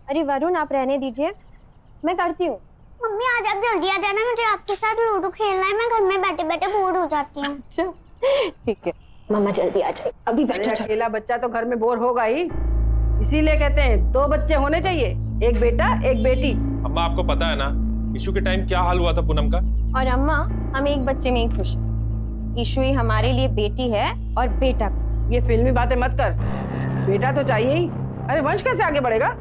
अरे वरुण, आप रहने दीजिए, मैं करती हूँ। मम्मी आज आप जल्दी आ जाना, मुझे आपके साथ लूडो खेलना है। मैं घर में बैठे बैठे बोर हो जाती हूँ। अच्छा ठीक है, मम्मा जल्दी आ जाए। अभी बैठो। अकेला बच्चा तो घर में बोर होगा ही, इसीलिए कहते हैं 2 बच्चे होने चाहिए, एक बेटा एक बेटी। अम्मा आपको पता है ना इशू के टाइम क्या हाल हुआ था पूनम का। और अम्मा, हम एक बच्चे में ही खुश हैं। ईशु ही हमारे लिए बेटी है और बेटा भी। ये फिल्मी बातें मत कर, बेटा तो चाहिए ही। अरे वंश कैसे आगे बढ़ेगा?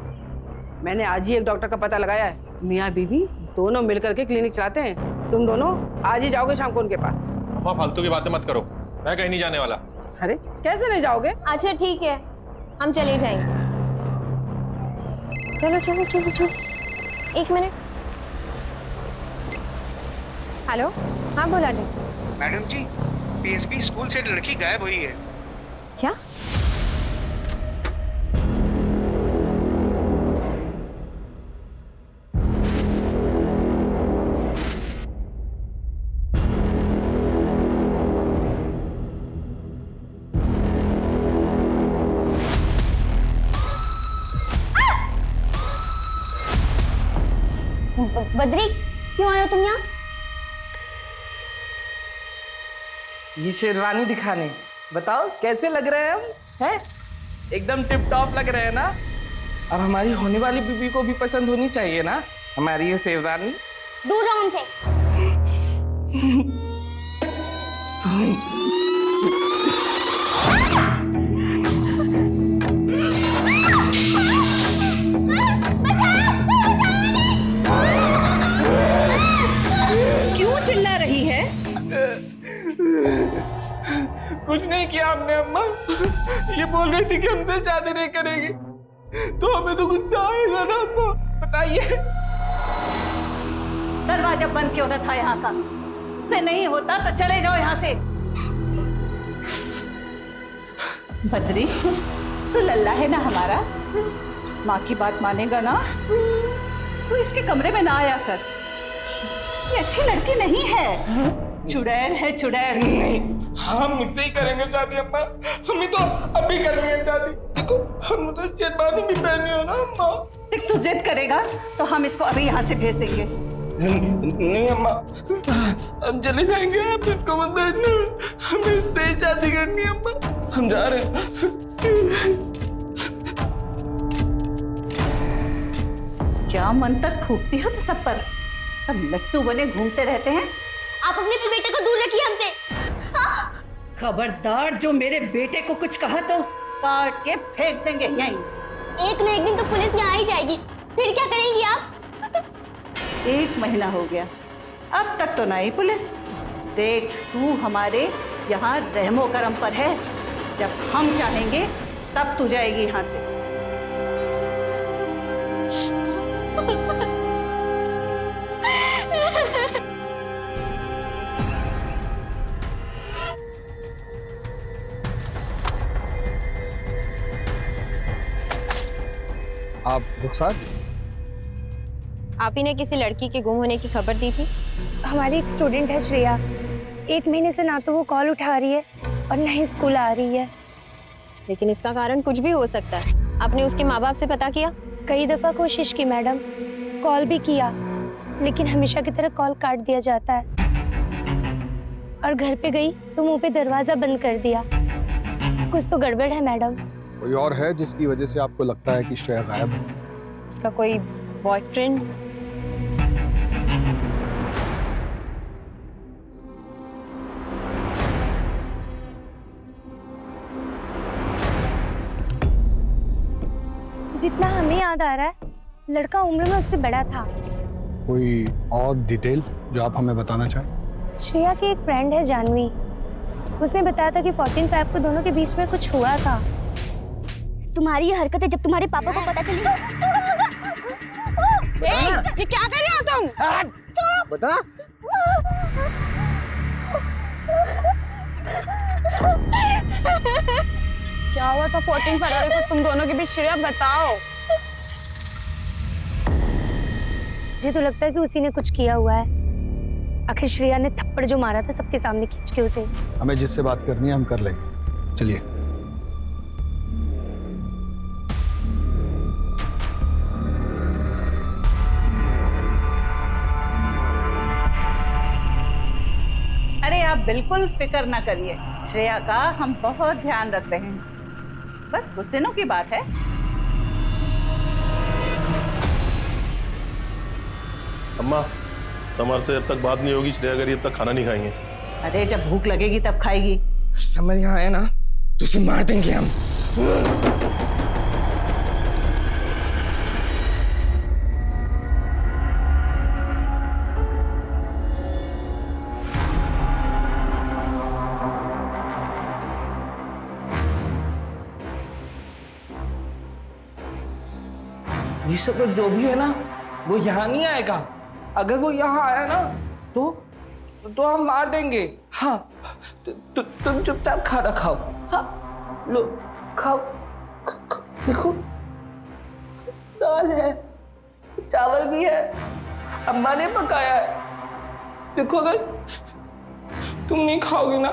मैंने आज ही एक डॉक्टर का पता लगाया है, मियाँ बीवी दोनों मिलकर के क्लिनिक चलाते हैं। तुम दोनों आज ही जाओगे शाम को उनके पास। अम्मा फालतू की बातें मत करो, मैं कहीं नहीं जाने वाला। अरे कैसे नहीं जाओगे? अच्छा ठीक है, हम चले जाएंगे। चलो चलो चलो चलो, 1 मिनट। हेलो, हाँ बोला जी। मैडम जी, पीएसबी स्कूल से एक लड़की गायब हुई है। क्या? बद्री, क्यों आए हो तुम यहाँ? ये शेरवानी दिखाने। बताओ कैसे लग रहे हैं हम? हैं? एकदम टिप टॉप लग रहे हैं ना? अब हमारी होने वाली बीबी को भी पसंद होनी चाहिए ना हमारी ये शेरवानी। दूर रहो उनसे। क्यों चिल्ला रही है? कुछ नहीं किया हमने अम्मा। ये बोल रही थी कि हमसे शादी नहीं करेगी, तो हमें तो गुस्सा आएगा ना अम्मा। बताइए। दरवाजा बंद क्यों न था यहाँ का? से नहीं होता तो चले जाओ यहाँ से। बद्री, तू लल्ला है ना हमारा, माँ की बात मानेगा ना? तू इसके कमरे में ना आया कर, ये अच्छी लड़की नहीं है, चुड़ैल है चुड़ैल। नहीं, हम मुझसे ही करेंगे शादी अम्मा। हमें तो अभी करनी है शादी। देखो हम तो शेरवानी भी पहनी हो ना अम्मा। देख, तू जिद करेगा तो हम इसको अभी यहाँ से भेज देंगे। नहीं अम्मा, हम चले जाएंगे, आप इसको मत भेजना। हमें इससे ही शादी करनी है अम्मा, हम जा रहे हैं। क्या मन तक फूकती हो तो सब पर, सब लट्टू बने घूमते रहते हैं। आप अपने बेटे को दूर रखिए हमसे। खबरदार, जो मेरे बेटे को कुछ कहा तो काट के फेंक देंगे यहीं। एक न एक दिन तो पुलिस यहाँ ही जाएगी, फिर क्या करेंगी आप? 1 महीना हो गया, अब तक तो नहीं पुलिस। देख, तू हमारे यहाँ रहमो करम पर है, जब हम चाहेंगे तब तू जाएगी यहाँ से। आप रुखसार? आप ही ने किसी लड़की के गुम होने की खबर दी थी। हमारी एक स्टूडेंट है श्रेया, 1 महीने से ना तो वो कॉल उठा रही है और ना ही स्कूल आ रही है। लेकिन इसका कारण कुछ भी हो सकता है। आपने उसके माँ बाप से पता किया? कई दफा कोशिश की मैडम, कॉल भी किया, लेकिन हमेशा की तरह कॉल काट दिया जाता है। और घर पे गई तो मुंह पे दरवाजा बंद कर दिया। कुछ तो गड़बड़ है मैडम। कोई और है जिसकी वजह से आपको लगता है कि श्रेया गायब है? उसका कोई बॉयफ्रेंड? जितना हमें याद आ रहा है, लड़का उम्र में उससे बड़ा था। कोई और डिटेल जो आप हमें बताना चाहें? श्रेया की एक फ्रेंड है जानवी, उसने बताया था कि 14 Feb को दोनों के बीच में कुछ हुआ था। तुम्हारी ये हरकतें जब तुम्हारे पापा को पता चली। ये क्या कर रहे हो तुम? बता। क्या हुआ था 14 फरवरी को तुम दोनों के बीच? श्रेया बताओ। मुझे तो लगता है कि उसी ने कुछ किया हुआ है। आखिर श्रेया ने थप्पड़ जो मारा था सबके सामने खींच के उसे। हमें जिससे बात करनी है हम कर लेंगे, चलिए। बिल्कुल फिक्र ना करिए, श्रेया का हम बहुत ध्यान रख रहे हैं, बस कुछ दिनों की बात है। अम्मा, समर से जब तक बात नहीं होगी, श्रेया करी जब तक खाना नहीं खाएंगे। अरे जब भूख लगेगी तब खाएगी। समझ यहाँ आया ना, तो उसे मार देंगे हम। ये सब जो भी है ना, वो यहाँ नहीं आएगा। अगर वो यहाँ आया ना तो हम मार देंगे। हाँ, तुम चुपचाप खाना खाओ। हाँ, लो खाओ। देखो, दाल है, चावल भी है, अम्मा ने पकाया है। देखो, अगर तुम नहीं खाओगे ना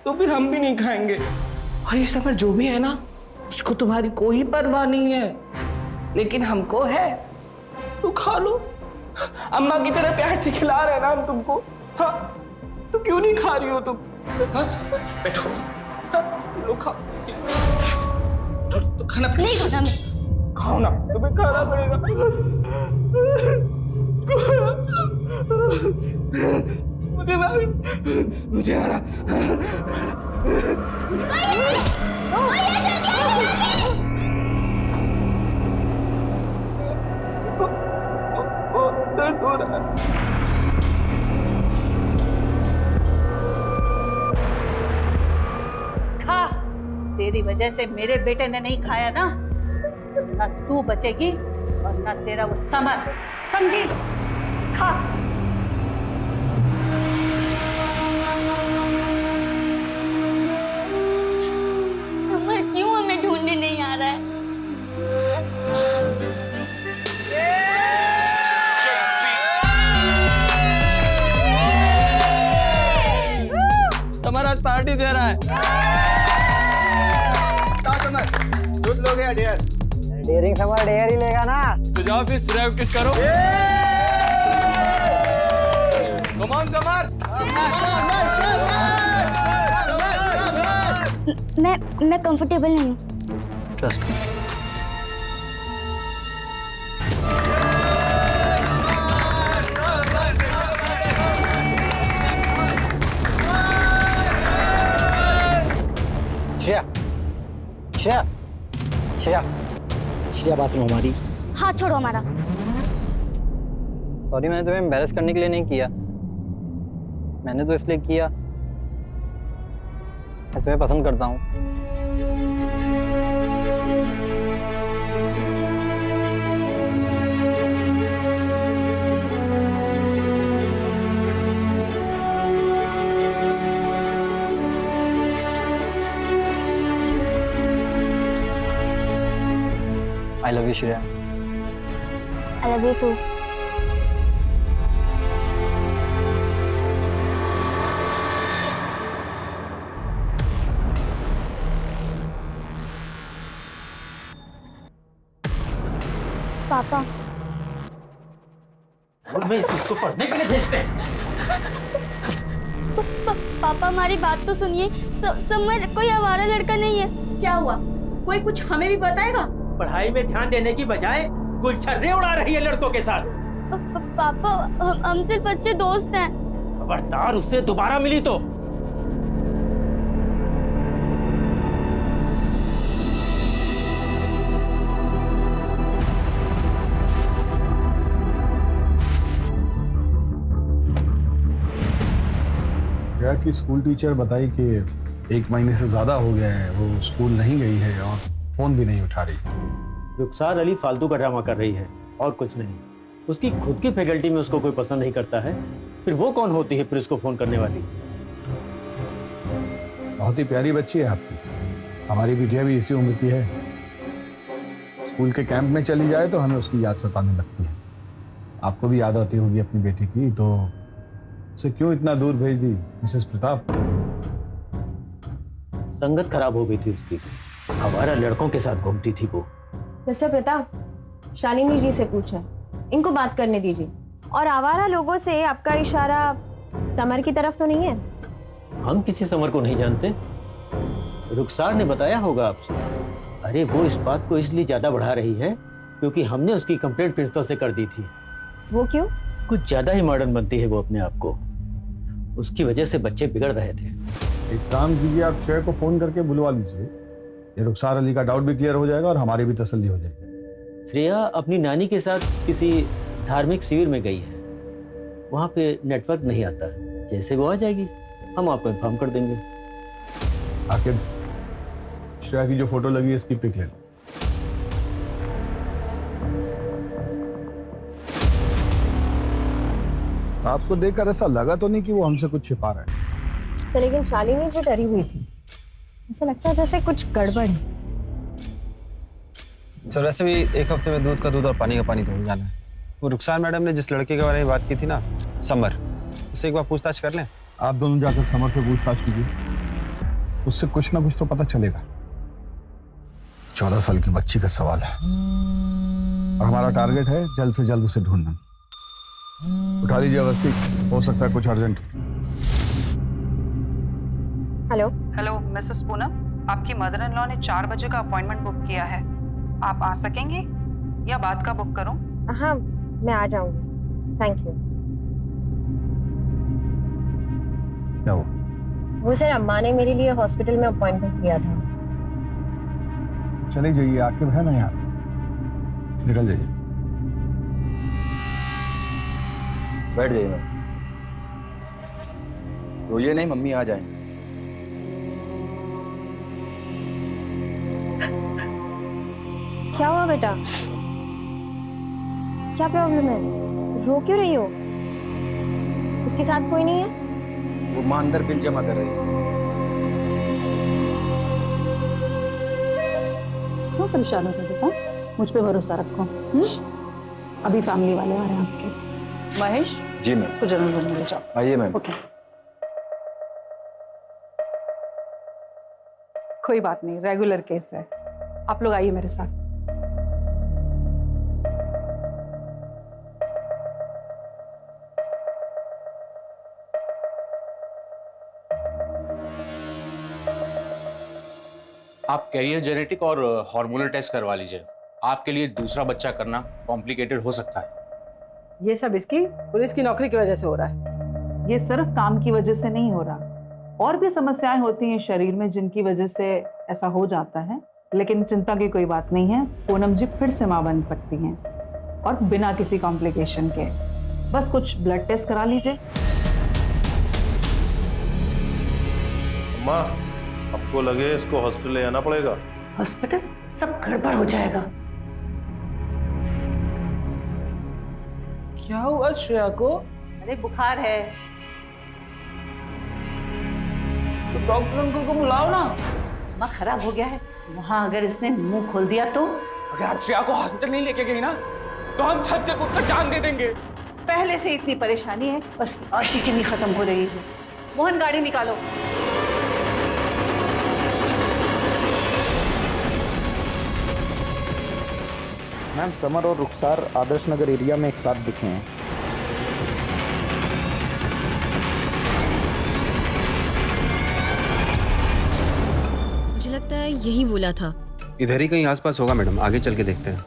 तो फिर हम भी नहीं खाएंगे। और ये सब जो भी है ना, उसको तुम्हारी कोई परवाह नहीं है, लेकिन हमको है। तो खा लो, अम्मा की तरह प्यार से खिला रहे ना हम तुमको। हाँ, तो क्यों नहीं खा रही हो तुम? हाँ, बैठो। हाँ, लो खाओ। तो खाना नहीं खाना मैं। खाओ ना, तुम्हें खाना पड़ेगा। मुझे मारा। दर्द हो रहा है। खा, तेरी वजह से मेरे बेटे ने नहीं खाया ना, ना तू बचेगी और ना तेरा वो समर, समझी? खा। समर क्यों हमें ढूंढने नहीं आ रहा है? तुम्हारा पार्टी दे रहा है। दूध लोगे या डेयर? डेयरिंग समर डेयर ही लेगा ना। तो जाओ फिर ड्राइव किस करो। Come on Samar. मैं कंफर्टेबल नहीं हूँ। Trust me. Shreya, Shreya, Shreya, Shreya, bathroom हमारी। हाथ छोड़ो हमारा। सॉरी, मैंने तुम्हें एम्बैरेस करने के लिए नहीं किया, मैंने तो इसलिए किया मैं तुम्हें पसंद करता हूँ। I love you, Shreya. I love you too. पापा, इसको पढ़ने के लिए भेजते हैं। पापा हमारी बात तो सुनिए। समर कोई आवारा लड़का नहीं है। क्या हुआ? कोई कुछ हमें भी बताएगा? पढ़ाई में ध्यान देने की बजाय गुलछर्रे उड़ा रही है लड़कों के साथ। पापा, हम सिर्फ अच्छे दोस्त हैं। खबरदार उससे दोबारा मिली तो। क्या कि स्कूल टीचर बताई कि 1 महीने से ज्यादा हो गया है वो स्कूल नहीं गई है और फोन भी नहीं उठा रही। रुखसार अली फालतू का ड्रामा कर रही है और कुछ नहीं। उसकी खुद की फैकल्टी में उसको कोई पसंद नहीं करता है, फिर वो कौन होती है फिर उसको फोन करने वाली? बहुत ही प्यारी बच्ची है आपकी। हमारी बिटिया भी इसी उम्र की है। स्कूल के कैंप में चली जाए तो हमें उसकी याद सताने लगती है। आपको भी याद आती होगी अपनी बेटी की, तो उसे क्यों इतना दूर भेज दी मिसेस प्रताप? संगत खराब हो गई थी उसकी, हमारा लड़कों के साथ घूमती थी वो। मिस्टर प्रताप, शालिनी जी से पूछा, इनको बात करने दीजिए। और आवारा लोगों से आपका इशारा समर की तरफ तो नहीं है? हम किसी समर को नहीं जानते। रुखसार ने बताया होगा आपसे। अरे वो इस बात को इसलिए ज्यादा बढ़ा रही है क्योंकि हमने उसकी कंप्लेंट प्रिंसिपल से कर दी थी। वो क्यों? कुछ ज्यादा ही मॉडर्न बनती है वो अपने आप को। उसकी वजह से बच्चे बिगड़ रहे थे। एक काम कीजिए, आप श्रेया को फोन करके बुलवा लीजिए। ये रुखसार अली का डाउट भी क्लियर हो जाएगा और हमारी भी तसल्ली हो जाएगी। श्रेया अपनी नानी के साथ किसी धार्मिक शिविर में गई है। वहां पे नेटवर्क नहीं आता। जैसे वो आ जाएगी हम आपको इन्फॉर्म कर देंगे। आखिर श्रेया की जो फोटो लगी है इसकी पिक ले लो। आपको देखकर ऐसा लगा तो नहीं कि वो हमसे कुछ छिपा रहा है? सर लेकिन शालिनी भी डरी हुई थी। ऐसा लगता है जैसे कुछ गड़बड़ है। सर वैसे भी एक हफ्ते में दूध का दूध और पानी का पानी तो हो जाना है। वो रुखसार मैडम ने जिस लड़के के बारे में बात की थी ना, समर, उससे एक बार पूछताछ कर लें। आप दोनों जाकर समर से पूछताछ कीजिए, उससे कुछ ना कुछ तो पता चलेगा। 14 साल की बच्ची का सवाल है और हमारा टारगेट है जल्द से जल्द उसे ढूंढना। उठा लीजिए अवस्थी, हो सकता है कुछ urgent. Hello hello Mrs Poonam, आपकी मदर इन लॉ ने 4 बजे का अपॉइंटमेंट बुक किया है। आप आ सकेंगे या बाद का बुक करूं? हाँ मैं आ जाऊंगी, थैंक यू। क्या हुआ? वो सर अम्मा ने मेरे लिए हॉस्पिटल में अपॉइंटमेंट लिया था। चले जाइए, आकिब है ना यहाँ, निकल जाइए। बैठ जाइए मैम। रोइए नहीं, मम्मी आ जाएंगे। क्या हुआ बेटा? क्या प्रॉब्लम है? रो क्यों रही हो? उसके साथ कोई नहीं है? वो मां अंदर बिल जमा कर रही है। क्यों परेशान हो बेटा? मुझ पे भरोसा रखो। अभी फैमिली वाले आ रहे हैं आपके। महेश जी मैम। इसको जनरल रूम में ले जाओ। आइए मैम। ओके। कोई बात नहीं, रेगुलर केस है। आप लोग आइए मेरे साथ। आप कैरियर जेनेटिक और हार्मोनल टेस्ट करवा लीजिए। आपके लिए दूसरा बच्चा करना कॉम्प्लिकेटेड हो सकता है। ये सब इसकी पुलिस की नौकरी की वजह से हो रहा है। ये सिर्फ काम की वजह से नहीं हो रहा, और भी समस्याएं होती हैं शरीर में जिनकी वजह से ऐसा हो जाता है। लेकिन चिंता की कोई बात नहीं है, पूनम जी फिर से मां बन सकती हैं और बिना किसी कॉम्प्लिकेशन के। बस कुछ ब्लड टेस्ट करा लीजिए। अम्मा, आपको लगे इसको हॉस्पिटल ले जाना पड़ेगा? हॉस्पिटल? सब गड़बड़ हो जाएगा। क्या हुआ श्रेया को? अरे बुखार है। तो डॉक्टर अंकल को बुलाओ ना। माँ खराब हो गया है, वहां अगर इसने मुंह खोल दिया तो? अगर आप श्रेया को हॉस्पिटल नहीं लेके गई ना तो हम छत से कूदकर जान दे देंगे। पहले से इतनी परेशानी है, बस आशिकी नहीं खत्म हो रही है। मोहन गाड़ी निकालो। मैम समर और रुखसार आदर्श नगर एरिया में एक साथ दिखे हैं। मुझे लगता है यही बोला था। इधर ही कहीं आसपास होगा मैडम, आगे चल के देखते हैं।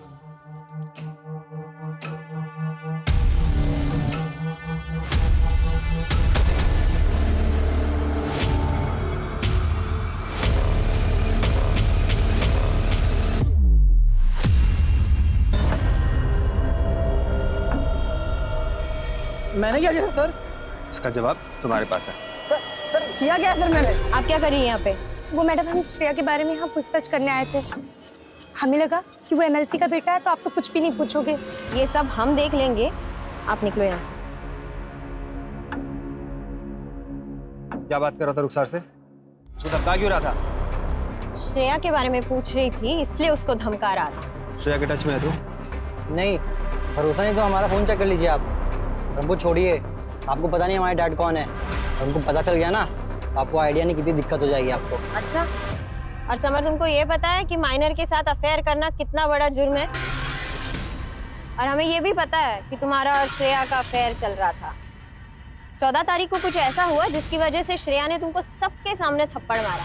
मैंने क्या किया सर? इसका जवाब तुम्हारे पास है। सर किया क्या सर मैंने? आप क्या कर रही हैं यहाँ पे? वो मैडम, हम श्रेया के बारे में यहाँ पूछताछ करने आए थे। हमें लगा कि वो एमएलसी का बेटा है, तो आप तो कुछ भी नहीं पूछोगे। ये सब हम देख लेंगे, आप निकलो यहाँ से। क्या बात कर रहा था रुखसार से? उसको धमका क्यों रहा था? श्रेया के बारे में पूछ रही थी, इसलिए उसको धमका रहा था। श्रेया के टच में है तू? नहीं, भरोसा नहीं तो हमारा फोन चेक कर लीजिए आप। हमको छोड़िए, आपको पता नहीं हमारे डैड कौन है। हमको पता चल गया ना, आपको आइडिया नहीं कितनी दिक्कत हो जाएगी आपको। अच्छा, और समर तुमको ये पता है कि माइनर के साथ अफेयर करना कितना बड़ा जुर्म है? और हमें ये भी पता है कि तुम्हारा और श्रेया का अफेयर चल रहा था। 14 तारीख को कुछ ऐसा हुआ जिसकी वजह से श्रेया ने तुमको सबके सामने थप्पड़ मारा।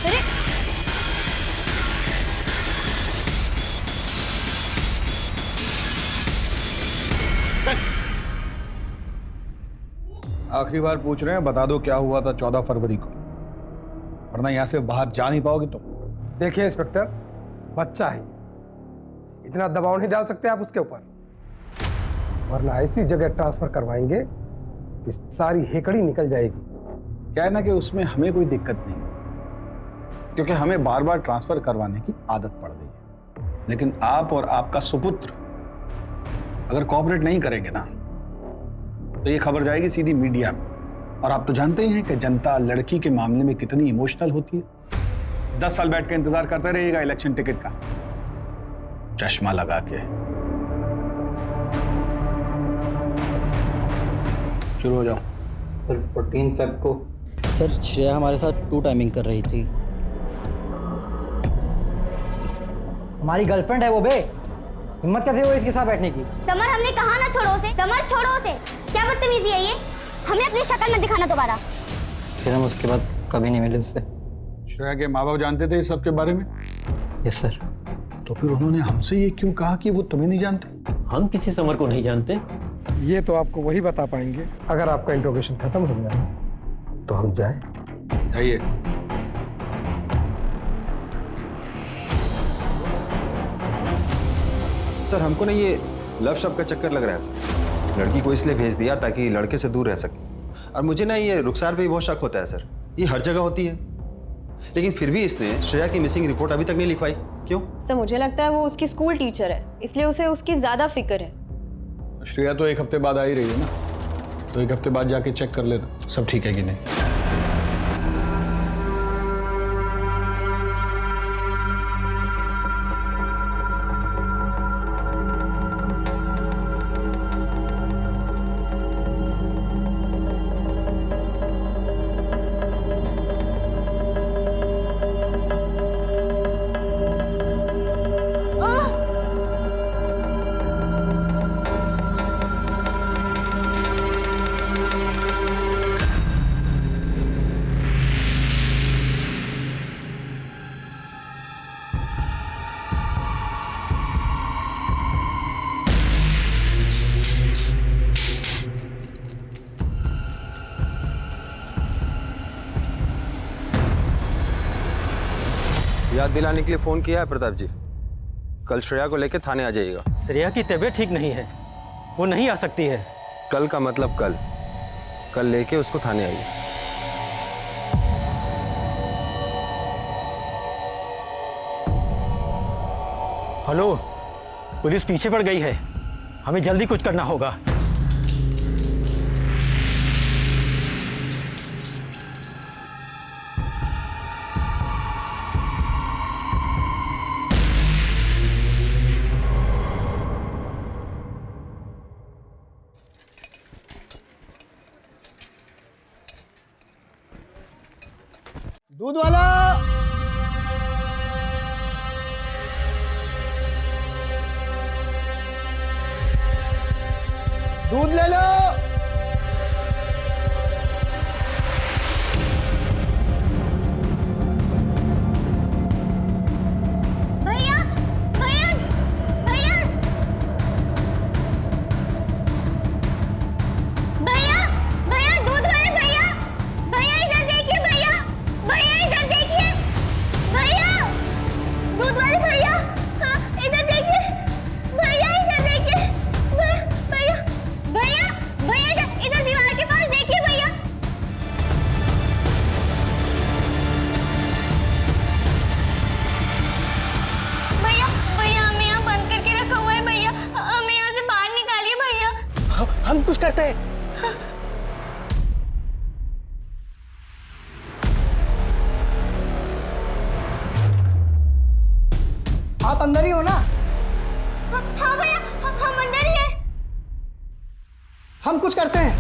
अरे आखिरी बार पूछ रहे हैं, बता दो क्या हुआ था 14 फरवरी को, वरना यहाँ से बाहर जा नहीं पाओगे तुम। देखिए इंस्पेक्टर, बच्चा है, इतना दबाव नहीं डाल सकते आप उसके ऊपर, वरना ऐसी जगह ट्रांसफर करवाएंगे कि सारी हेकड़ी निकल जाएगी। क्या है ना कि उसमें हमें कोई दिक्कत नहीं, क्योंकि हमें बार बार ट्रांसफर करवाने की आदत पड़ गई है। लेकिन आप और आपका सुपुत्र अगर कोऑपरेट नहीं करेंगे ना, तो ये खबर जाएगी सीधी मीडिया में, और आप तो जानते ही हैं कि जनता लड़की के मामले में कितनी इमोशनल होती है। 10 साल बैठ के इंतजार करते रहिएगा इलेक्शन टिकट का, चश्मा लगा के। शुरू हो जाओ। सर 14 फेब को सर श्रेया हमारे साथ 2 टाइमिंग कर रही थी। हमारी गर्लफ्रेंड है वो बे, हिम्मत कैसे हुई इसके साथ बैठने की? समर हमने कहा ना छोड़ो उसे, समर छोड़ो उसे। क्या बदतमीजी है ये, हमें अपनी शक्ल मत दिखाना दोबारा। फिर हम उसके बाद कभी नहीं मिले उससे। श्रेया के माँ बाप जानते थे इस सब के बारे में? Yes sir. तो फिर उन्होंने हमसे ये क्यों कहा कि वो तुम्हें नहीं जानते? हम किसी समर को नहीं जानते। ये तो आपको वही बता पाएंगे अगर आपका इंट्रोगेशन खत्म हो गया तो हम जाए। जाइए। सर हमको ना ये लव शब्द का चक्कर लग रहा है सर। लड़की को इसलिए भेज दिया ताकि लड़के से दूर रह सके, और मुझे ना ये रुखसार पे भी बहुत शक होता है सर। ये हर जगह होती है, लेकिन फिर भी इसने श्रेया की मिसिंग रिपोर्ट अभी तक नहीं लिखवाई, क्यों? सर मुझे लगता है वो उसकी स्कूल टीचर है, इसलिए उसे उसकी ज्यादा फिक्र है। श्रेया तो 1 हफ्ते बाद आ ही रही है ना, तो 1 हफ्ते बाद जाके चेक कर लेना सब ठीक है कि नहीं। याद दिलाने के लिए फोन किया है प्रताप जी, कल श्रेया को लेकर थाने आ जाइएगा। श्रेया की तबीयत ठीक नहीं है, वो नहीं आ सकती है। कल का मतलब कल लेके उसको थाने आइए। हेलो, पुलिस पीछे पड़ गई है, हमें जल्दी कुछ करना होगा। दूध वाला, दूध ले लो। भैया भैया भैया भैया भैया दूध वाले भैया, भैया इधर देखिए भैया, भैया इधर देखिए भैया, दूध वाले भैया, हाँ इधर देखिए भैया, इधर देखिए भैया भैया भैया इधर दीवार के पास देखिए भैया। भैया भैया हमें यहाँ बंद करके रखा हुआ है भैया, हमें यहाँ से बाहर निकालिए भैया। हम कुछ करते हैं। आप अंदर ही हो ना? हाँ भैया हम अंदर ही हैं। हम कुछ करते हैं।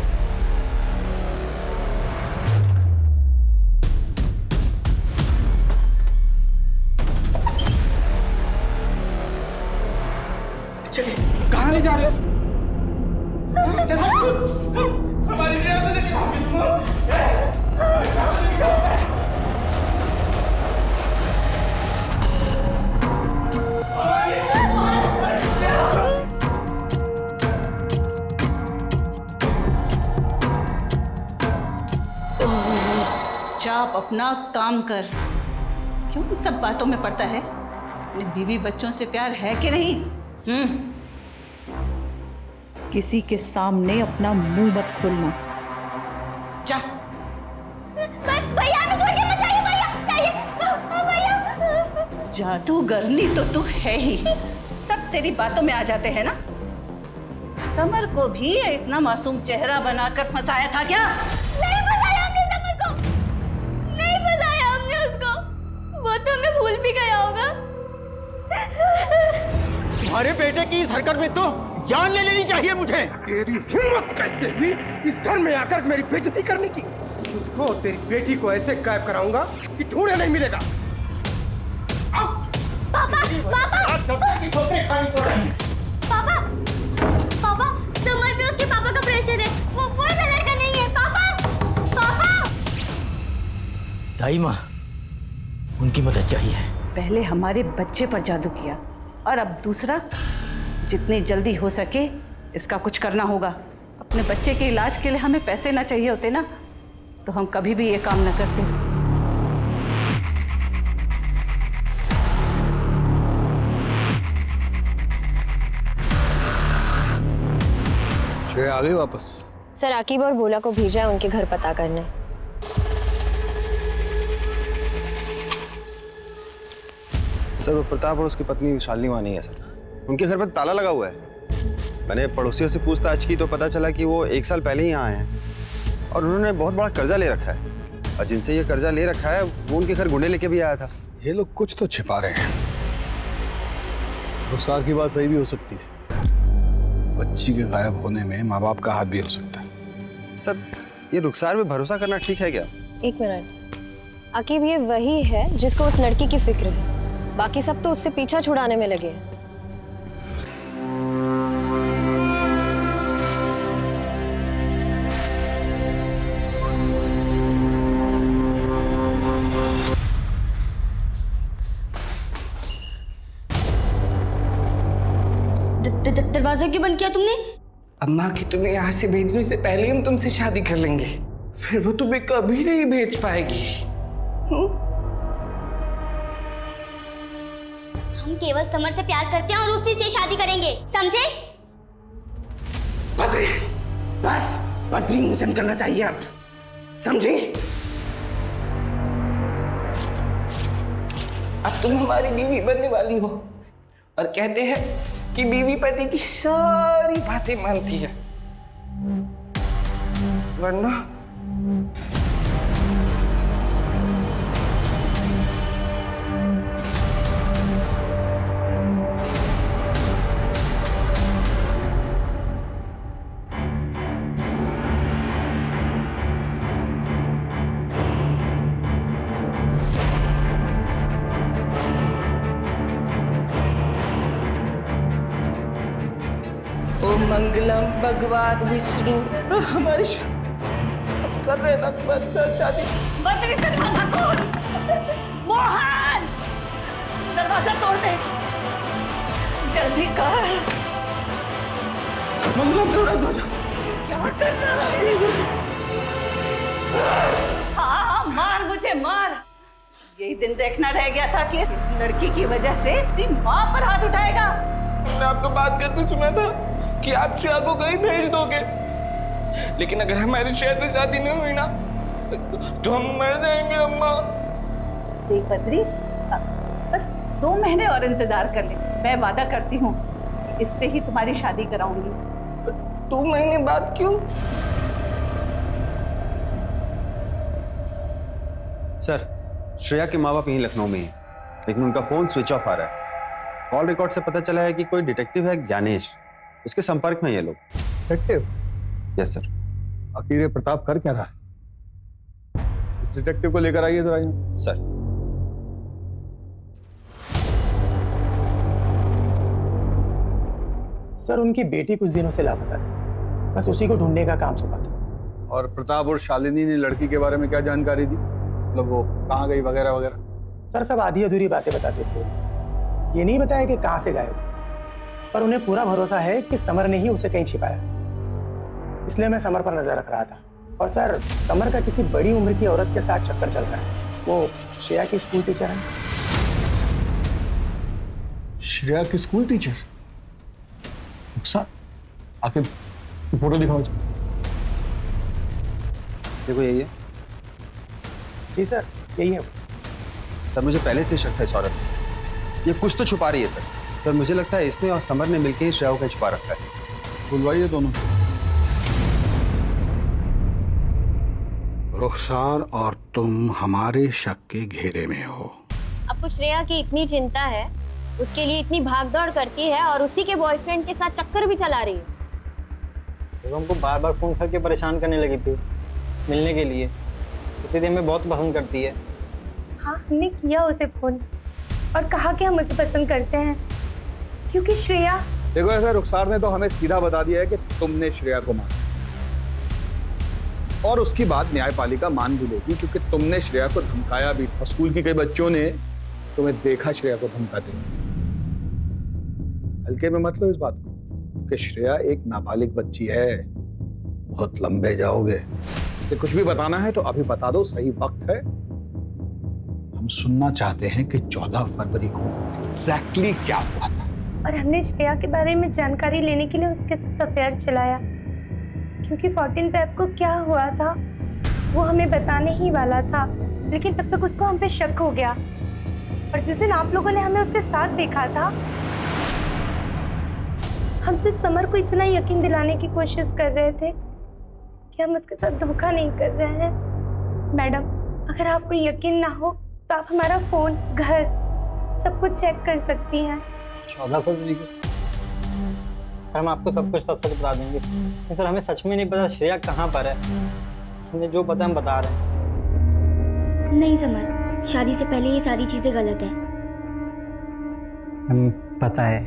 चलिए, कहाँ ले जा रहे हो? चाप अपना काम कर। क्यों इन सब बातों में पड़ता है? अपने बीवी बच्चों से प्यार है कि नहीं? किसी के सामने अपना मुंह मत खोलना। जा। भैया हमें छोड़ के मत जाइए भैया। जादूगरनी तो तू है ही, सब तेरी बातों में आ जाते हैं ना। समर को भी इतना मासूम चेहरा बनाकर फंसाया था क्या? नहीं फंसाया हमने समर को, नहीं फंसाया हमने उसको, वो तो हमें भूल भी गया होगा। तुम्हारे बेटे की इस हरकत में तो जान ले लेनी चाहिए मुझे। तेरी हिम्मत कैसे हुई इस घर में आकर मेरी बेइज्जती करने की? तुझको और तेरी बेटी को ऐसे गायब कराऊंगा कि ढूंढे नहीं मिलेगा। पापा समर पे उसके पापा का प्रेशर है, वो कोई सा लड़का नहीं है। पापा दाई माँ, उनकी मदद चाहिए। पहले हमारे बच्चे पर जादू किया और अब दूसरा। जितनी जल्दी हो सके इसका कुछ करना होगा। अपने बच्चे के इलाज के लिए हमें पैसे ना चाहिए होते ना, तो हम कभी भी ये काम न करते। आ गई वापस? सर आकिब और बोला को भेजा है उनके घर पता करने। सर वो प्रताप और उसकी पत्नी शालिनी वहाँ नहीं है सर, उनके घर पर ताला लगा हुआ है। मैंने पड़ोसियों से पूछताछ की तो पता चला कि वो 1 साल पहले ही यहाँ आए हैं और उन्होंने बहुत बड़ा कर्जा ले रखा है, और जिनसे ये कर्जा ले रखा है वो उनके घर गुंडे लेके भी आया था। ये लोग कुछ तो छिपा रहे हैं। रुखसार की बात सही भी हो सकती है, बच्ची के गायब होने में माँ बाप का हाथ भी हो सकता है। सर ये रुखसार पे भरोसा करना ठीक है क्या? एक मिनट, आकिब ये वही है जिसको उस लड़की की फिक्र है, बाकी सब तो उससे पीछा छुड़ाने में लगे हैं। दरवाजा क्यों बंद किया तुमने? अम्मा की तुम्हें यहाँ से भेजने से पहले हम तुमसे शादी कर लेंगे, फिर वो तुम्हें कभी नहीं भेज पाएगी। हम केवल समर से प्यार करते हैं और उसी से शादी करेंगे, समझे? बद्री, बस बद्री मोचन करना चाहिए आप, समझे? अब तुम हमारी बीवी बनने वाली हो, और कहते हैं कि बीवी पति की सारी बातें मानती है, वरना मंगलम भगवान विष्णु हमारी कर रहे ना शादी। बद्री दरवाजा खोल, मोहन दरवाजा तोड़ दे, जल्दी कर। मंगलम तोड़ा दो, क्या कर रहा है? हाँ मार मुझे मार। यही दिन देखना रह गया था कि इस लड़की की वजह से तेरी माँ पर हाथ उठाएगा। मैंने आपको बात करते सुना था कि आप श्रेया को कहीं भेज दोगे, लेकिन अगर हमारी श्रेया से शादी नहीं हुई ना तो हम मर जाएंगे अम्मा। देख बद्री, बस 2 महीने और इंतजार कर ले, मैं वादा करती हूँ इससे ही तुम्हारी शादी कराऊंगी। 2 महीने बाद क्यों? सर श्रेया के माँ बाप यहीं लखनऊ में हैं, लेकिन उनका फोन स्विच ऑफ आ रहा है। कॉल रिकॉर्ड से पता चला है कि कोई डिटेक्टिव है ज्ञानेश, उसके संपर्क में ये लोग। डिटेक्टिव? Yes sir. आखिर ये प्रताप कर क्या रहा है? डिटेक्टिव को लेकर आइए जरा। सर सर उनकी बेटी कुछ दिनों से लापता थी, बस उसी को ढूंढने का काम सौंपा था। और प्रताप और शालिनी ने लड़की के बारे में क्या जानकारी दी? मतलब वो कहाँ गई वगैरह वगैरह? सर सब आधी अधूरी बातें बताते थे, ये नहीं बताया कि कहाँ से गायब, पर उन्हें पूरा भरोसा है कि समर ने ही उसे कहीं छिपाया, इसलिए मैं समर पर नजर रख रहा था। और सर समर का किसी बड़ी उम्र की औरत के साथ चक्कर चल रहा है। वो श्रेया की स्कूल टीचर है। श्रेया की स्कूल टीचर? रुखसार, आके फोटो दिखाओ। देखो यही है। जी सर, यही है। सर मुझे पहले से शक था इस औरत में। ये कुछ तो छुपा रही है सर। सर मुझे लगता है इसने और समर ने मिलकर ही श्रेया को छुपा रखा है। बुलवाइए दोनों। रुखसार और तुम हमारे शक के घेरे में हो। आपको श्रेया की इतनी चिंता है, उसके लिए इतनी भागदौड़ करती है और उसी के बॉयफ्रेंड के साथ चक्कर भी चला रही है। तो हमको बार बार फोन करके परेशान करने लगी थी मिलने के लिए। इतनी देर में बहुत पसंद करती है। हाँ, हमने किया उसे फोन और कहा कि हम उसे पसंद करते हैं, क्योंकि श्रेया। देखो ऐसा रुखसार ने तो हमें सीधा बता दिया है कि तुमने श्रेया को मारा, और उसकी बात न्यायपालिका मान भी लेगी क्योंकि तुमने श्रेया को धमकाया भी, और स्कूल के कई बच्चों ने तुम्हें देखा श्रेया को धमकाते। हल्के में मत लो इस बात को कि श्रेया एक नाबालिग बच्ची है। बहुत लंबे जाओगे। इसे कुछ भी बताना है तो अभी बता दो, सही वक्त है। हम सुनना चाहते हैं कि 14 फरवरी को एग्जैक्टली क्या हुआ था। और हमने श्रेया के बारे में जानकारी लेने के लिए उसके साथ अफेयर चलाया, क्योंकि 14 फेब को क्या हुआ था वो हमें बताने ही वाला था, लेकिन तब तक उसको हम पे शक हो गया। और जिस दिन आप लोगों ने हमें उसके साथ देखा था, हम सिर्फ समर को इतना यकीन दिलाने की कोशिश कर रहे थे कि हम उसके साथ धोखा नहीं कर रहे हैं। मैडम, अगर आपको यकीन ना हो तो आप हमारा फोन, घर सब कुछ चेक कर सकती हैं। 14 फरवरी को सर हम आपको सब कुछ सच बता देंगे। लेकिन सर हमें सच में नहीं पता श्रेया कहाँ पर है। हमें जो पता हम बता रहे हैं। नहीं समर, शादी से पहले ये सारी चीजें गलत है। पता है,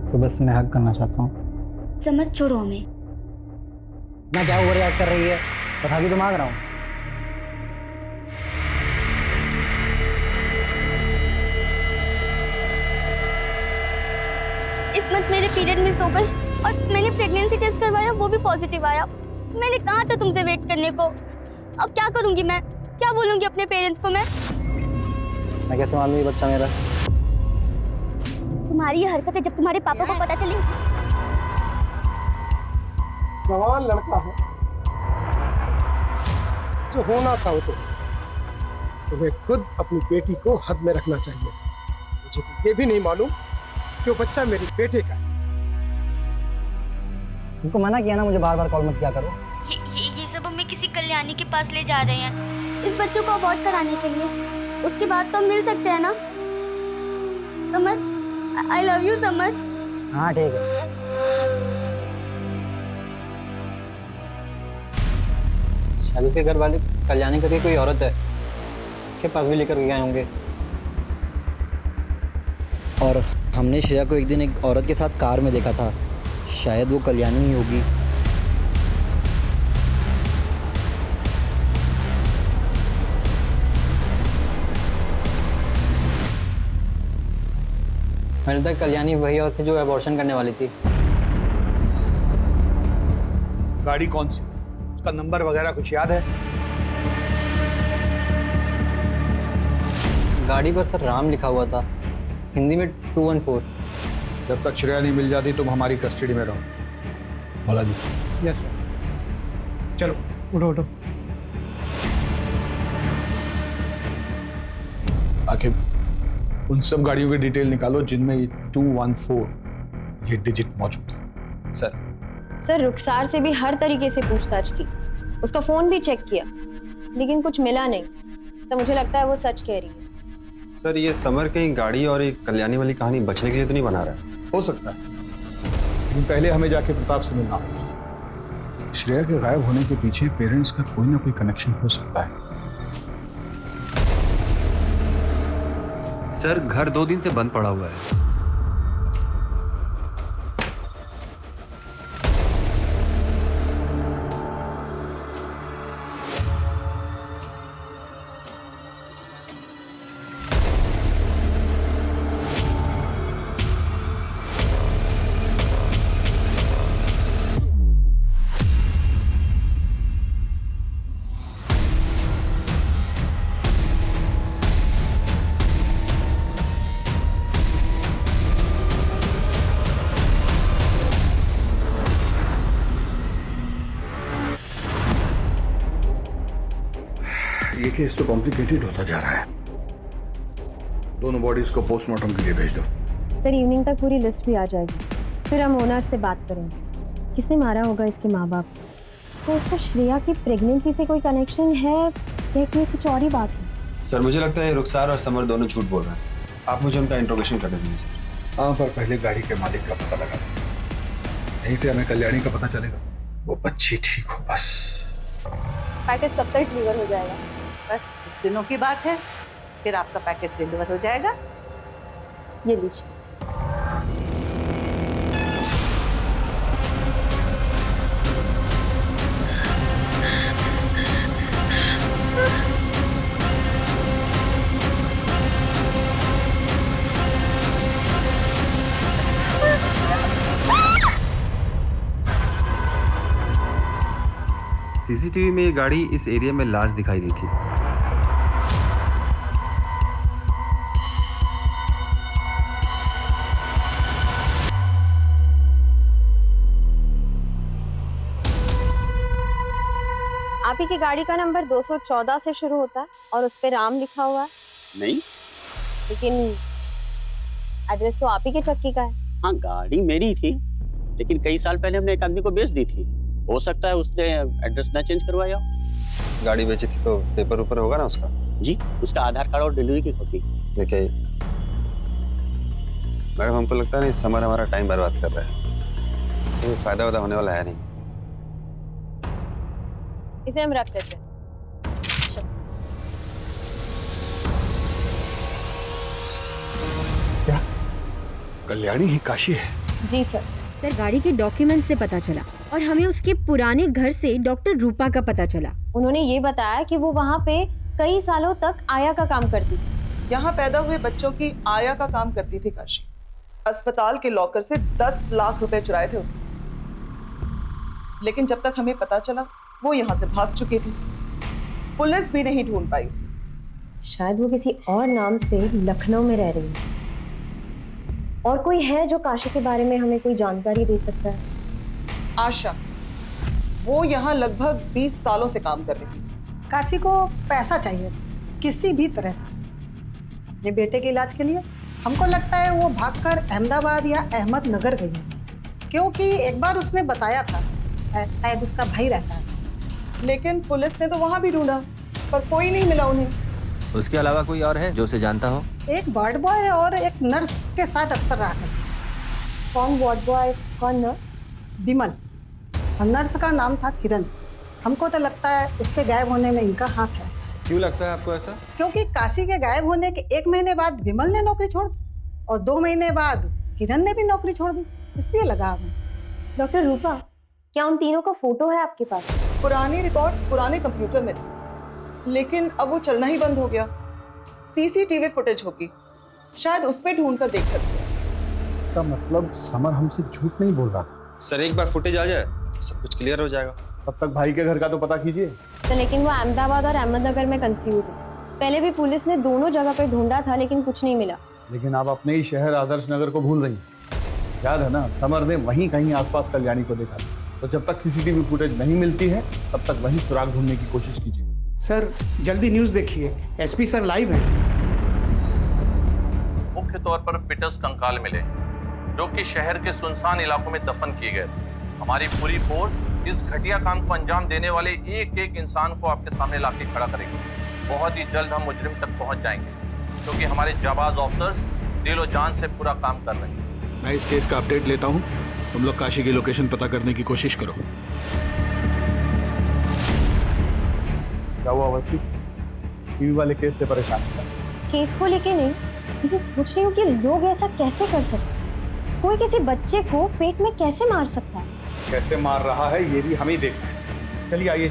तो बस मैं हक करना चाहता हूँ। समझ, छोड़ो हमें। मैं क्या ओवर रिएक्ट कर रही है, बता के तो मांग रहा हूँ। इस मंथ मेरे पीरियड मिस हो गए और मैंने प्रेगनेंसी टेस्ट करवाया, वो भी पॉजिटिव आया। मैंने कहा था तुमसे वेट करने को। अब क्या करूंगी मैं? क्या बोलूंगी अपने पेरेंट्स को मैं कैसे मालूम ये बच्चा मेरा? तुम्हारी ये हरकतें जब तुम्हारे पापा को पता चली। जवान लड़का है, जो होना था वो तो तुम्हें खुद अपनी बेटी को हद में रखना चाहिए था। मुझे तो ये भी नहीं मालूम कि वो बच्चा मेरे बेटे का है। उनको मना किया ना मुझे बार बार कॉल मत किया करो। ये सब हमें किसी कल्याणी के पास ले जा रहे हैं इस बच्चों को अबॉर्ट कराने के लिए। उसके बाद तो हम मिल सकते हैं ना summer? I love you summer. हाँ ठीक है। शादी के घर वाले कल्याणी करके कोई औरत है, इसके पास भी लेकर गए होंगे। और हमने श्रेया को एक दिन एक औरत के साथ कार में देखा था, शायद वो कल्याणी ही होगी। मैंने तक कल्याणी वही औरत थी जो अबॉर्शन करने वाली थी। गाड़ी कौन सी थी, उसका नंबर वगैरह कुछ याद है? गाड़ी पर सर राम लिखा हुआ था, हिंदी में 214। जब तक श्रेया नहीं मिल जाती तुम हमारी कस्टडी में रहो। भला जी। Yes sir. चलो उठो उठो। आखिर उन सब गाड़ियों की डिटेल निकालो जिनमें ये 214 ये डिजिट मौजूद है। सर रुखसार से भी हर तरीके से पूछताछ की, उसका फोन भी चेक किया, लेकिन कुछ मिला नहीं। सर मुझे लगता है वो सच कह रही है। सर ये समर कहीं गाड़ी और एक कल्याणी वाली कहानी बचने के लिए तो नहीं बना रहा है? हो सकता है, लेकिन पहले हमें जाके प्रताप से मिलना होगा। श्रेया के गायब होने के पीछे पेरेंट्स का कोई ना कोई कनेक्शन हो सकता है। सर घर 2 दिन से बंद पड़ा हुआ है। ये केस तो कॉम्प्लिकेटेड होता जा रहा है। दोनों बॉडीज को पोस्टमार्टम के लिए भेज दो। सर इवनिंग तक पूरी लिस्ट भी आ जाएगी, फिर हम ओनर से बात करेंगे। किसने मारा होगा इसके माँ बाप को? तो उसको श्रेया की प्रेगनेंसी से कोई कनेक्शन है या कि कुछ और ही बात है? सर मुझे लगता है रुखसार और समर दोनों झूठ बोल रहे हैं। आप मुझे उनका इंट्रोगेशन कर दीजिए सर। हाँ, पर पहले गाड़ी के मालिक का पता लगा दो, यहीं से हमें कल्याणी का पता चलेगा। वो बच्ची ठीक हो बस। पैकेज कब तक डिलीवर हो जाएगा? बस कुछ दिनों की बात है, फिर आपका पैकेज डिलीवर हो जाएगा। ये लीजिए। सीसीटीवी में ये गाड़ी इस एरिया में लास्ट दिखाई दी थी। आप ही की गाड़ी का नंबर 214 से शुरू होता है और उस पे राम लिखा हुआ है। नहीं, लेकिन एड्रेस तो आप ही के चक्की का है। हाँ गाड़ी मेरी थी, लेकिन कई साल पहले हमने एक आदमी को बेच दी थी। हो सकता है उसने एड्रेस ना चेंज करवाया हो। गाड़ी बेची थी तो पेपर ऊपर होगा ना उसका? जी, उसका आधार कार्ड और डिलीवरी की कॉपी। देखिए मैडम, हमको लगता है नहीं समर हमारा टाइम बर्बाद कर रहा है, कोई फायदा वादा होने वाला है नहीं। इसे हम रख लेते हैं। क्या कल्याणी ही काशी है? जी सर। सर गाड़ी के डॉक्यूमेंट से पता चला और हमें उसके पुराने घर से डॉक्टर रूपा का पता चला। उन्होंने ये बताया कि वो वहाँ पे कई सालों तक आया का काम करती थी। यहाँ पैदा हुए बच्चों की आया का काम करती थी काशी। अस्पताल के लॉकर से 10 लाख रुपए चुराए थे उसने, लेकिन जब तक हमें पता चला वो यहाँ से भाग चुकी थी। पुलिस भी नहीं ढूंढ पाई उसे। शायद वो किसी और नाम से लखनऊ में रह रही है। और कोई है जो काशी के बारे में हमें कोई जानकारी दे सकता है? आशा, वो यहाँ लगभग 20 सालों से काम कर रही थी। काशी को पैसा चाहिए किसी भी तरह से अपने बेटे के इलाज के लिए। हमको लगता है वो भागकर अहमदाबाद या अहमदनगर गई है, क्योंकि एक बार उसने बताया था शायद उसका भाई रहता है। लेकिन पुलिस ने तो वहां भी ढूंढा पर कोई नहीं मिला उन्हें। उसके अलावा कोई और है जो उसे जानता हो? एक वार्ड बॉय और एक नर्स के साथ अक्सर रहा करता। कौन वार्ड बॉय, कौन नर्स? विमल। और नर्स का नाम था किरण। हमको तो लगता है उसके गायब होने में इनका हाथ है। क्यों लगता है आपको ऐसा? क्योंकि काशी के गायब होने के 1 महीने बाद विमल ने नौकरी छोड़ दी और 2 महीने बाद किरण ने भी नौकरी छोड़ दी, इसलिए लगा हमें। डॉक्टर रूपा, क्या उन तीनों का फोटो है आपके पास? पुराने रिकॉर्ड्स पुराने कंप्यूटर में थे, लेकिन अब वो चलना ही बंद हो गया। सीसीटीवी फुटेज होगी, शायद उसमें ढूंढ कर देख सकते हैं। इसका मतलब समर हमसे झूठ नहीं बोल रहा था। सर एक बार फुटेज आ जाए सब कुछ क्लियर हो जाएगा। तब तक भाई के घर का तो पता कीजिए। तो लेकिन वो अहमदाबाद और अहमदनगर में कंफ्यूज है। पहले भी पुलिस ने दोनों जगह पर ढूंढा था लेकिन कुछ नहीं मिला। लेकिन आप अपने ही शहर आदर्श नगर को भूल रही हैं। याद है ना, समर ने वहीं कहीं आसपास कल्याणी को देखा। तो जब तक सीसीटीवी फुटेज नहीं मिलती है तब तक वहीं सुराग ढूंढने की कोशिश कीजिए। सर जल्दी न्यूज देखिए, एसपी सर लाइव है। मुख्य तौर पर फिटस कंकाल मिले जो कि शहर के सुनसान इलाकों में दफन किए गए। हमारी पूरी फोर्स इस घटिया काम को अंजाम देने वाले एक एक इंसान को आपके सामने लाके खड़ा करेगी। बहुत ही जल्द हम मुजरिम तक पहुंच जाएंगे क्योंकि हमारे जाबाज ऑफिसर्स दिलो जान से पूरा काम कर रहे हैं। मैं इस केस का अपडेट लेता हूँ, तुम लोग काशी की लोकेशन पता करने की कोशिश करो। क्या हुआ अवस्थी? टीवी वाले केस से परेशान था? केस को लेके नहीं, लेकिन सोच रही हूँ कि लोग ऐसा कैसे कर सकते हैं। कोई किसी बच्चे को पेट में कैसे मार सकता है? कैसे मार रहा है ये भी हम ही देखना है। चलिए आइए।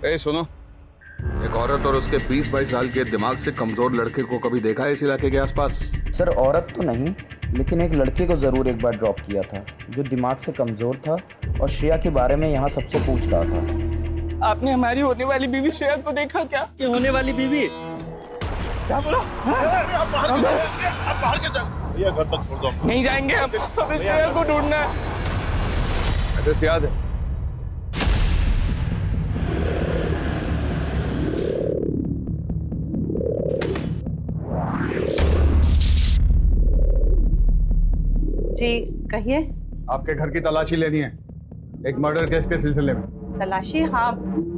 ए सुनो, एक औरत और उसके 20-22 साल के दिमाग से कमजोर लड़के को कभी देखा है इस इलाके के आसपास? सर औरत तो नहीं, लेकिन एक लड़के को ज़रूर एक बार ड्रॉप किया था जो दिमाग से कमज़ोर था और श्रेया के बारे में यहाँ सबसे पूछ रहा था। आपने हमारी होने वाली बीवी श्रेया को देखा क्या? ये होने वाली बीवी? क्या बोला? बाहर कैसे? भैया घर तक छोड़ दो। नहीं जाएंगे हम, हमें श्रेया को ढूंढना है। एड्रेस याद है? जी कहिए। आपके घर की तलाशी लेनी है, एक मर्डर केस के सिलसिले में। तलाशी? हाँ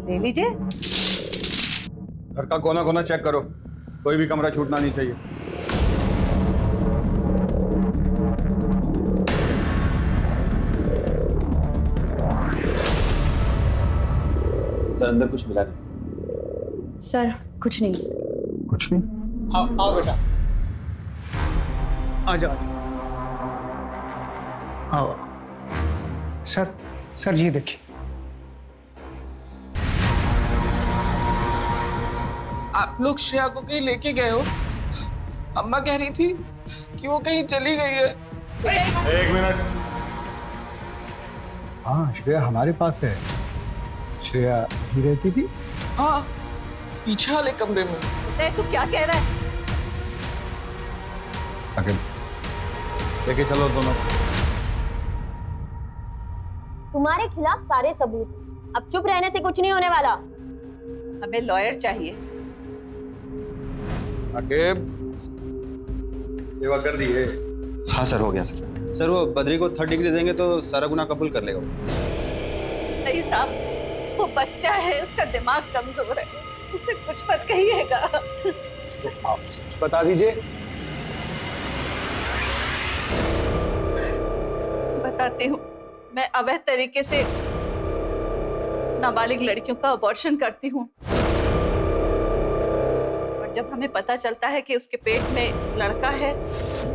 ले लीजिए। घर का कोना कोना चेक करो, कोई भी कमरा छूटना नहीं चाहिए। सर अंदर कुछ मिला नहीं? सर कुछ नहीं। कुछ नहीं? आओ बेटा, आ जाओ। आओ। सर ये देखिए। आप लोग श्रेया को कहीं लेके गए हो? अम्मा कह रही थी कि वो कहीं चली गई है। एक मिनट। हाँ श्रेया हमारे पास है। श्रेया ही रहती थी? हाँ, पीछे वाले कमरे में। तू क्या कह रहा है? आगे लेके चलो दोनों। तुम्हारे खिलाफ सारे सबूत, अब चुप रहने से कुछ नहीं होने वाला। हमें लॉयर चाहिए। आकिब, सेवा कर दी है? हाँ सर, हो गया सर। सर वो बद्री को 3rd डिग्री देंगे तो सारा गुनाह कबूल कर लेगा। नहीं साहब, वो बच्चा है, उसका दिमाग कमजोर है, उसे कुछ मत कहिएगा। तो आप सच बता दीजिए। बताती हूँ, मैं अवैध तरीके से नाबालिग लड़कियों का अबॉर्शन करती हूँ और जब हमें पता चलता है कि उसके पेट में लड़का है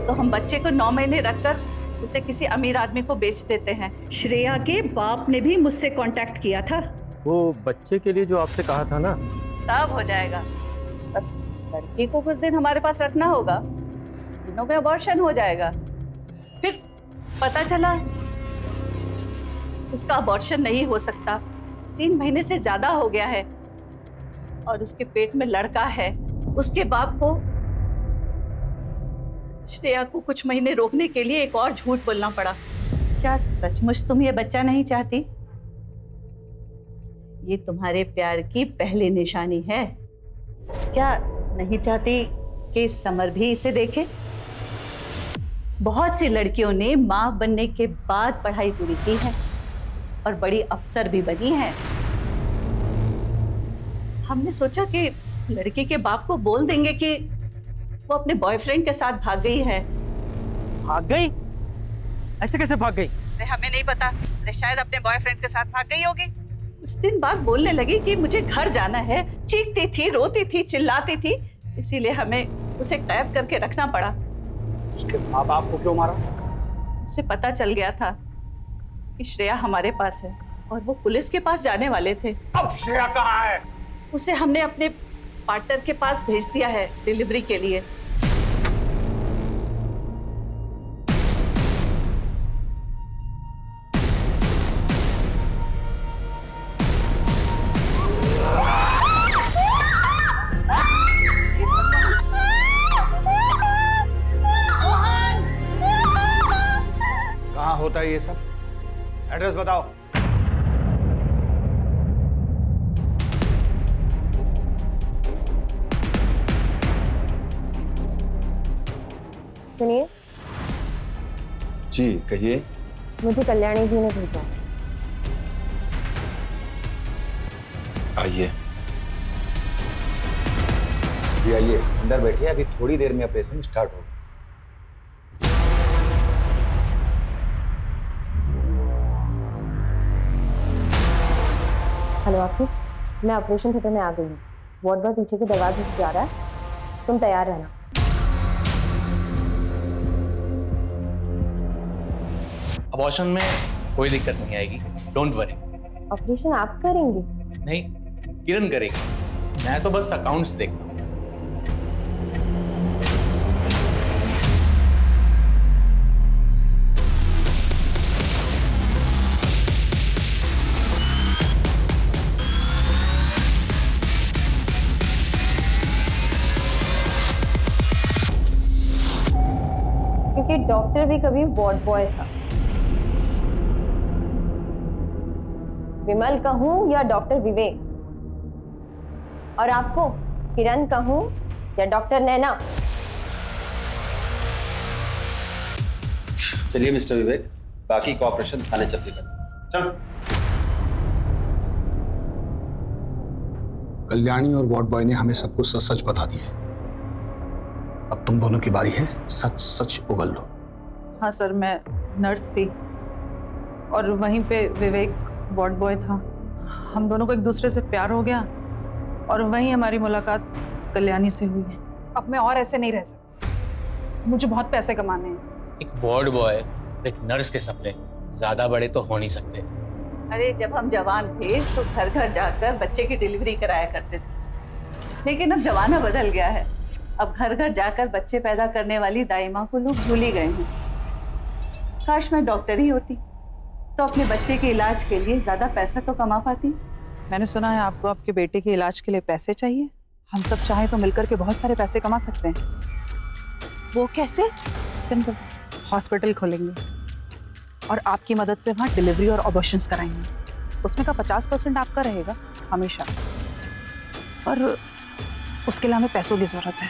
तो हम बच्चे को 9 महीने रखकर उसे किसी अमीर आदमी को बेच देते हैं। श्रेया के बाप ने भी मुझसे कांटेक्ट किया था। वो बच्चे के लिए जो आपसे कहा था ना, सब हो जाएगा, बस लड़की को कुछ दिन हमारे पास रखना होगा, दिनों में अबॉर्शन हो जाएगा। फिर पता चला उसका अबॉर्शन नहीं हो सकता, 3 महीने से ज्यादा हो गया है और उसके पेट में लड़का है। उसके बाप को श्रेया को कुछ महीने रोकने के लिए एक और झूठ बोलना पड़ा। क्या सचमुच तुम ये बच्चा नहीं चाहती? ये तुम्हारे प्यार की पहली निशानी है। क्या नहीं चाहती कि समर भी इसे देखे? बहुत सी लड़कियों ने मां बनने के बाद पढ़ाई पूरी की है और बड़ी अफसर भी बनी है। हमने सोचा कि लड़की के बाप को बोल देंगे कि वो अपने बॉयफ्रेंड के साथ भाग गई है। भाग गई? ऐसे कैसे भाग गई? अरे हमें नहीं पता, अरे शायद अपने बॉयफ्रेंड के साथ भाग गई होगी। कुछ दिन बाद बोलने लगी कि मुझे घर जाना है, चीखती थी, रोती थी, चिल्लाती थी, इसीलिए हमें उसे कैद करके रखना पड़ा। उसके माँ बाप को क्यों मारा? उसे पता चल गया था कि श्रेया हमारे पास है और वो पुलिस के पास जाने वाले थे। अब श्रेया कहाँ है? उसे हमने अपने पार्टनर के पास भेज दिया है डिलीवरी के लिए। कहाँ होता है ये सब? एड्रेस बताओ। सुनिए। जी कहिए। मुझे कल्याणी जी ने भेजा। आइए। जी आइए, अंदर बैठिए, अभी थोड़ी देर में ऑपरेशन स्टार्ट होगा। हेलो आकिब, मैं ऑपरेशन थिएटर में आ गई हूँ। वार्ड बॉय पीछे के दरवाजे से जा रहा है, तुम तैयार रहना। अबॉर्शन में कोई दिक्कत नहीं आएगी, डोंट वरी। ऑपरेशन आप करेंगे? नहीं, किरण करेगी, मैं तो बस अकाउंट्स देखता हूँ। भी कभी वार्ड बॉय था। विमल कहूं या डॉक्टर विवेक, और आपको किरण कहूं या डॉक्टर नैना? चलिए मिस्टर विवेक, बाकी कोऑपरेशन थाने चल के करें। चल। कल्याणी और वार्ड बॉय ने हमें सब कुछ सच सच बता दिया। अब तुम दोनों की बारी है, सच सच उगल लो। हाँ सर, मैं नर्स थी और वहीं पे विवेक वार्ड बॉय था। हम दोनों को एक दूसरे से प्यार हो गया और वहीं हमारी मुलाकात कल्याणी से हुई है। अब मैं और ऐसे नहीं रह सकती, मुझे बहुत पैसे कमाने हैं। एक वार्ड बॉय, एक नर्स के सपने ज्यादा बड़े तो हो नहीं सकते। अरे जब हम जवान थे तो घर घर जाकर बच्चे की डिलीवरी कराया करते थे, लेकिन अब जमाना बदल गया है। अब घर घर जाकर बच्चे पैदा करने वाली दाई माँ को लोग भूल ही गए हैं। काश मैं डॉक्टर ही होती तो अपने बच्चे के इलाज के लिए ज्यादा पैसा तो कमा पाती। मैंने सुना है आपको आपके बेटे के इलाज के लिए पैसे चाहिए। हम सब चाहें तो मिलकर के बहुत सारे पैसे कमा सकते हैं। वो कैसे? सिंपल, हॉस्पिटल खोलेंगे और आपकी मदद से वहाँ डिलीवरी और अबॉर्शंस कराएंगे। उसमें का 50% आपका रहेगा हमेशा, और उसके लिए हमें पैसों की जरूरत है।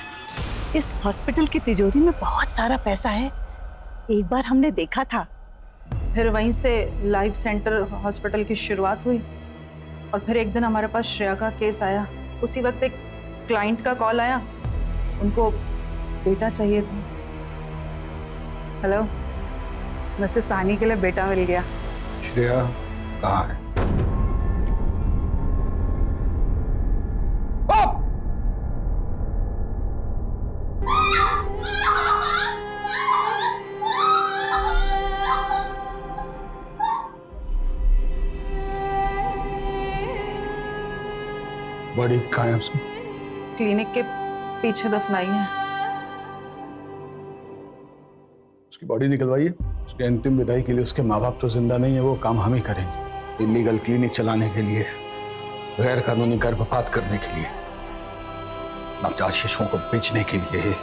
इस हॉस्पिटल की तिजोरी में बहुत सारा पैसा है, एक बार हमने देखा था। फिर वहीं से लाइफ सेंटर हॉस्पिटल की शुरुआत हुई और फिर एक दिन हमारे पास श्रेया का केस आया। उसी वक्त एक क्लाइंट का कॉल आया, उनको बेटा चाहिए था। हेलो, वैसे सानी के लिए बेटा मिल गया। श्रेया कहाँ है? बॉडी कहाँ है उसकी? क्लिनिक के पीछे दफनाई है। उसकी बॉडी निकलवाइए। उसके अंतिम विदाई के लिए उसके माँ बाप तो जिंदा नहीं है, वो काम हम ही करेंगे। इलीगल क्लिनिक चलाने के लिए, गैर कानूनी गर्भपात करने के लिए, नवजात शिशुओं को बेचने के लिए